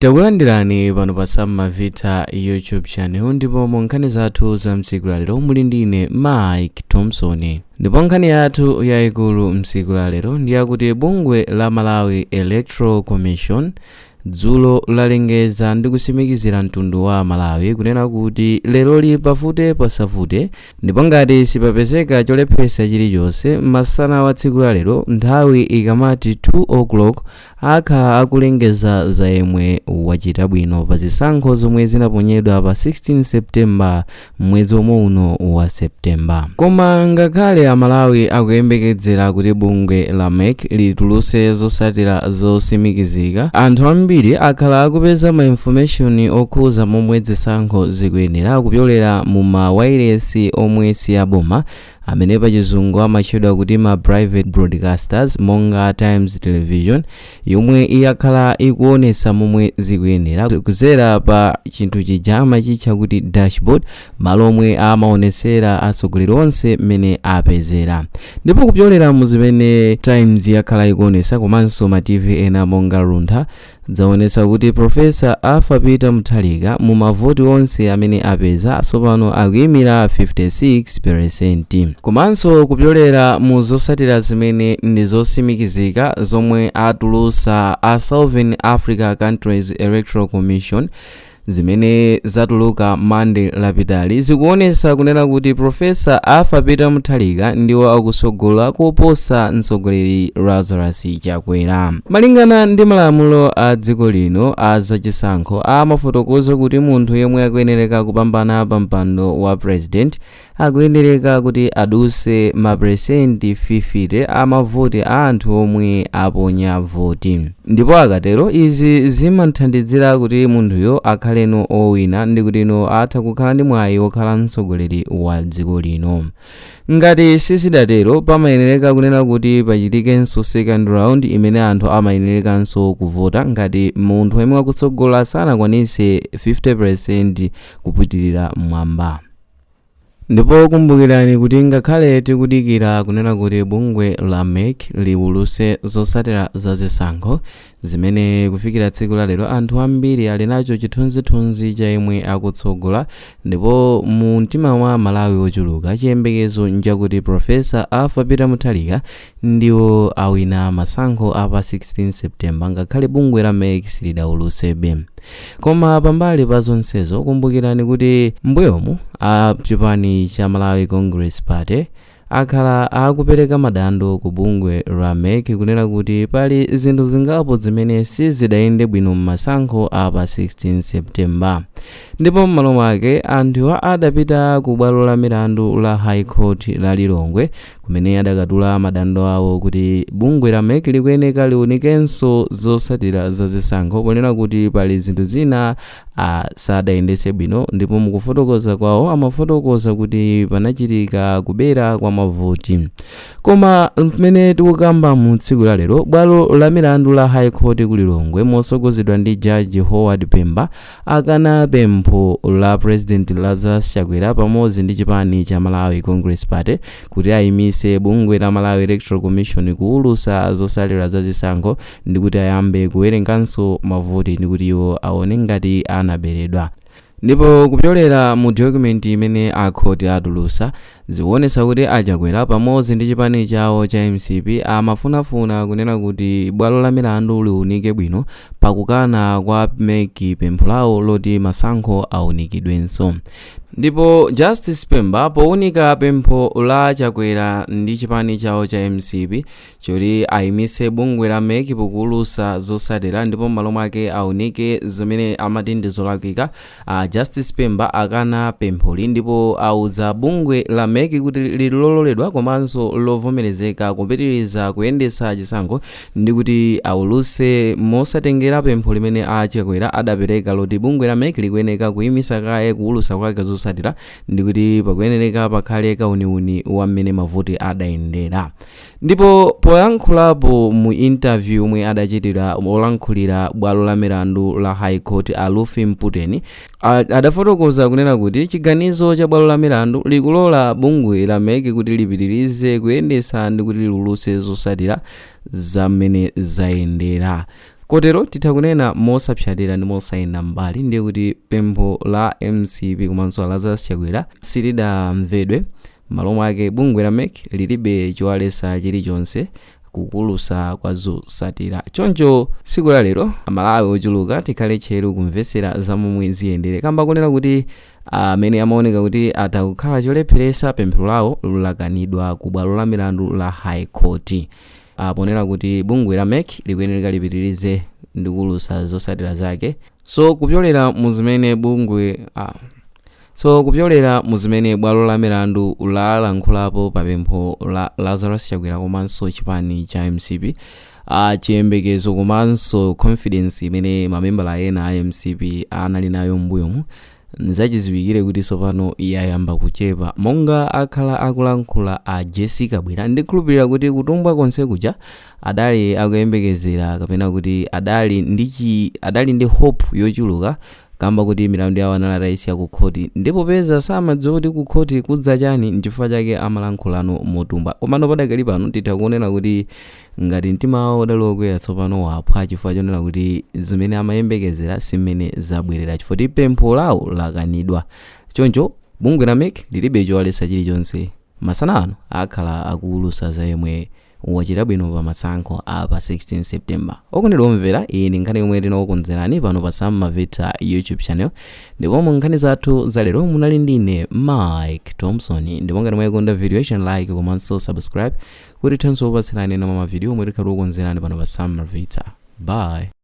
Takulandirani pano pa Sam'mavita YouTube channel ndipo nkhani zathu za msiku lalero muli ndine Mike Thompson. Ndipo nkhani yathu yayikulu msiku lalero ndi yakuti bungwe la Malawi Electoral Commission dzulo lalengeza ndi kusimikizira mtundu wa Malawi kunena kuti lero pafute pasavute ndipo ngati sipapezeka cholepheresa chilichonse masana wa tsiku lalero nthawi ikamati 2 o'clock akhala akulengeza za yemwe wachita bwino pa zisankho zomwe zinaponyedwa pa 16 September mwezi omwe uno wa September. Koma ngakhale Amalawi akuyembekezera kuti bungwe la MEC lituluse zotsatira zosimikizika, anthu ambiri akhala akupeza ma information okhuza momwe zisankho zikuyenera kupyolera mu ma wireless omwe si aboma amene pachizungu amatchedwa kuti ma private broadcasters monga Times Television, yomwe iyakhala ikuonesa momwe zikuyenera kudzera pa chinthu chija amachitcha kuti dashboard, malo omwe amaonesera atsogoleri onse mmene apezera. Ndipo kupyolera mu zimene Times yakhala ikuonesa komanso ma TV ena monga Luntha zaonesa kuti Professor Arthur Peter Mutharika mu mavoti onse amene apeza tsopano akuyimira 56%. Komanso kupyolera mu zotsatira zimene ndi zosimikizika zomwe atulusa a Southern Africa Countries Electoral Commission zimene zatuluka Monday lapitali zikuonesa kunena kuti Professor Arthur Peter Mutharika ndiwo akusogola koposa mtsogoleri Lazarus Chakwera. Malingana ndi malamulo a dziko lino a zachisankho amafotokoza kuti munthu yemwe akuyenereka kupambana pa mpando wa president akuyenereka kuti aduse maperesenti 50 amavoti a anthu omwe aponya voti, ndipo akatero izi zimathandizira kuti munthuyo akhaleno owina ndi kuti atha kukhala ndi mwayi wokhala mtsogoleri wa dziko lino. Ngati sizidatero pamayenereka kunena kuti pachitikenso second round imene anthu amayenerekanso kuvota ngati munthu yemwe akutsogola sanakwanise 50% kupitirira mwamba. Ndipo kumbukirani kuti ngakhale tikudikira kunena kuti bungwe la MEC liwuluse zotsatira za zisankho zimene kufikira tsiku lalero anthu ambiri ali nacho chithunzithunzi cha yemwe akutsogola, ndipo mu mtima wa Malawi ochuluka chiyembekezo nchakuti Professor Arthur Peter Mutharika ndiwo awina masankho apa 16 September ngakhale bungwe la MEC silidawulusebe. Koma pambali pa zonsezo kumbukirani kuti mbuyomu a chipani cha Malawi Congress Party akhala akupereka madandaulo ku bungwe la MEC kunena kuti pali zinthu zingapo zimene sizidayende bwino m'masankho apa 16 September. Ndipo m'malo mwake anthu adapita ku bwalo la milandu la High Court la Lilongwe kumene adakatula madandaulo awo kuti bungwe la MEC likuyeneka liunikenso zotsatira za zisankho kunena kuti pali zinthu zina sadayendese bwino, ndipo mukufotokoza kwawo amafotokoza kuti panachitika kubera kwa mavoti. Koma mmene tikukamba mu tsiku lalero bwalo la milandu la High Court ku Lilongwe mosogozedwa ndi Judge Howard Pemba akana pempho la President Lazarus Chakwera pamodzi ndi chipani cha Malawi Congress Party kuti ayimise bungwe la Malawi Electoral Commission kuwulusa zotsatira za zisankho ndi kuti ayambe kuwerenganso mavoti ndi kuti iwo aone ngati anaberedwa. Ndipo kupyolera mu document imene akhoti atulusa zikuonesa kuti Chakwera pamodzi ndi chipani chawo cha MCP amafunafuna kunena kuti bwalo la milandu liunike bwino pakukana kwa MEC pempho lawo loti masankho aunikidwenso. Ndipo Justice Pemba powunika pempho la Chakwera ndi chipani chawo cha MCP choti ayimise bungwe la MEC pokuwulusa zotsatira ndipo m'malo mwake aunike zimene amati ndi zolakwika, Justice Pemba akana pempholi ndipo auza bungwe la MEC kuti lilololedwa komanso lovomerezeka kupitiriza kuyendesa chisankho ndi kuti awuluse mosatengera pempho limene Chakwera adapereka loti bungwe la MEC likuyeneka kuyimisa kaye kuwulusa kwake zotsatira ndi kuti pakuyenereka pakhale kauniuni wa mmene mavoti adayendera. Ndipo poyankhulapo mu interview omwe adachitira olankhulira bwalo la milandu la High Court Luffy Mputeni adafotokoza kunena kuti chiganizo cha bwalo la milandu likulola bungwe la MEC kuti lipitirize kuyendesa ndi kuti liwuluse zotsatira za mmene zayendera. kotero titha kunena mosapsatira ndi mosayina mbali ndiye kuti pempho la MCP komanso Lazarus Chakwera silidamvedwe. Malo mwake bungwe la MEC lilibe chowaletsa chilichonse kukulusa kwa zotsatira. Choncho tsiku la lero Amalawi ochuluka tikhale tcheru kumvetsera za momwe ziyendere, kamba kunena kuti amene amaoneka kuti atakukhala cholepheresa pempho lawo lakanidwa ku bwalo la milandu la High Court. Ponena kuti bungwe la MEC likuyenera lipitirize ndi kulusa zotsatira zake. So kupyolera mu zimene bwalo la milandu lalankhulapo pa pempho la Lazarus Chakwera komanso chipani cha MCP, chiyembekezo komanso confidence imene mamembala ena a MCP anali nayo m'mbuyomu zachiziwikire kuti tsopano yayamba kuchepa. Monga akhala akulankhula a Jessica Bwera, ndikhulupirira kuti kutumbwa konse kuja adali akuyembekezera kapena kuti adali ndi hope yochuluka, kamba kuti milandu yawo analatayisiya ku khoti, ndipo peza samadziwa kuti ku khoti kudza chani, n'chifukwa chake amalankhulano motumba. Komano padakali pano titha kuonera kuti ngati mtima wawo udali wokwera tsopano waphwa, chifukwa chonena kuti zimene amayembekezera simene zabwerera, chifukwa kuti pempho lawo lakanidwa. Choncho bungwe la MEC lilibe chowaletsa chilichonse. Masana ano akhala akulusa za yemwe wachita bwino pa masankho a pa 16 September. Okondedwa omvera, iyi ndi nkhani yomwe tinakukonzerani pano pa Sam Mavita YouTube channel, ndipo mu nkhani zathu za lero munali ndine Mike Thompson. Ndipo ngati mwayikonda video like komanso subscribe kuti thenso upatserani na mama video omwe tikhala kukonzerani pano pa Sam Mavita. Bye.